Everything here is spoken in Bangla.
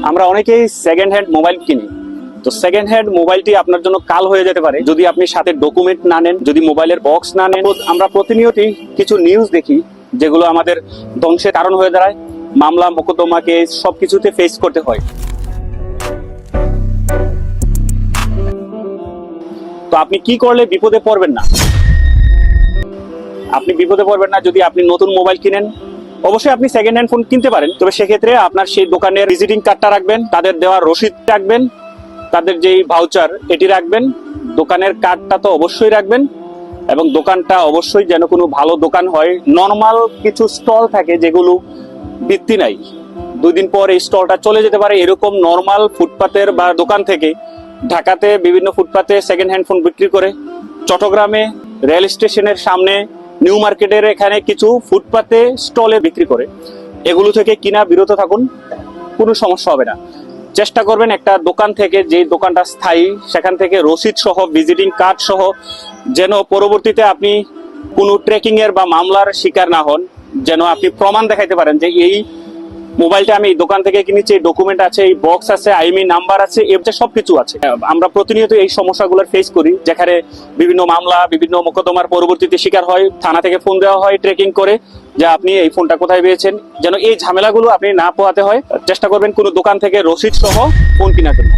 আমরা অনেকেই সেকেন্ড হ্যান্ড মোবাইল কিনি। তো সেকেন্ড হ্যান্ড মোবাইলটি আপনার জন্য কাল হয়ে যেতে পারে যদি আপনি সাথে ডকুমেন্ট না নেন, যদি মোবাইলের বক্স না নেন। আমরা প্রতিনিয়তই কিছু নিউজ দেখি যেগুলো আমাদের ধ্বংসের কারণ হয়ে দাঁড়ায়। মামলা মোকদ্দমা কেস সবকিছুতে ফেস করতে হয়। তো আপনি কি করলে বিপদে পড়বেন না? আপনি বিপদে পড়বেন না যদি আপনি নতুন মোবাইল কিনেন। অবশ্যই আপনি সেকেন্ড হ্যান্ড ফোন কিনতে পারেন, তবে সেক্ষেত্রে আপনার সেই দোকানের ভিজিটিং কার্ডটা রাখবেন, তাদের দেওয়া রসিদ রাখবেন, তাদের যেই ভাউচার এটি রাখবেন, দোকানের কার্ডটা তো অবশ্যই রাখবেন। এবং দোকানটা অবশ্যই যেন কোনো ভালো দোকান হয়। নর্মাল কিছু স্টল থাকে যেগুলো ভিত্তি নাই, 2 দিন পর এই স্টলটা চলে যেতে পারে, এরকম নর্মাল ফুটপাতের বা দোকান থেকে ঢাকাতে বিভিন্ন ফুটপাতে সেকেন্ড হ্যান্ড ফোন বিক্রি করে। চট্টগ্রামে রেল স্টেশনের সামনে নিউ মার্কেটের এখানে কিছু ফুটপাতে স্টলে বিক্রি করে। এগুলো থেকে কিনা বিরত থাকুন, কোনো সমস্যা হবে না। চেষ্টা করবেন একটা দোকান থেকে, যে দোকানটা স্থায়ী, সেখান থেকে রসিদ সহ ভিজিটিং কার্ড সহ, যেন পরবর্তীতে আপনি কোনো ট্রেকিং এর বা মামলার শিকার না হন। যেন আপনি প্রমাণ দেখাইতে পারেন যে এই মোবাইলটা আমি এই দোকান থেকে কিনেছি, ডকুমেন্ট আছে, এই বক্স আছে, আইএমই নাম্বার আছে, এর সবকিছু আছে। আমরা প্রতিনিয়ত এই সমস্যাগুলোর ফেস করি, যেখানে বিভিন্ন মামলা, বিভিন্ন মোকদ্দমার পরবর্তীতে শিকার হয়, থানা থেকে ফোন দেওয়া হয় ট্রেকিং করে যে আপনি এই ফোনটা কোথায় পেয়েছেন। যেন এই ঝামেলাগুলো আপনি না পোহাতে হয়, চেষ্টা করবেন কোনো দোকান থেকে রসিদ সহ ফোন কেনার জন্য।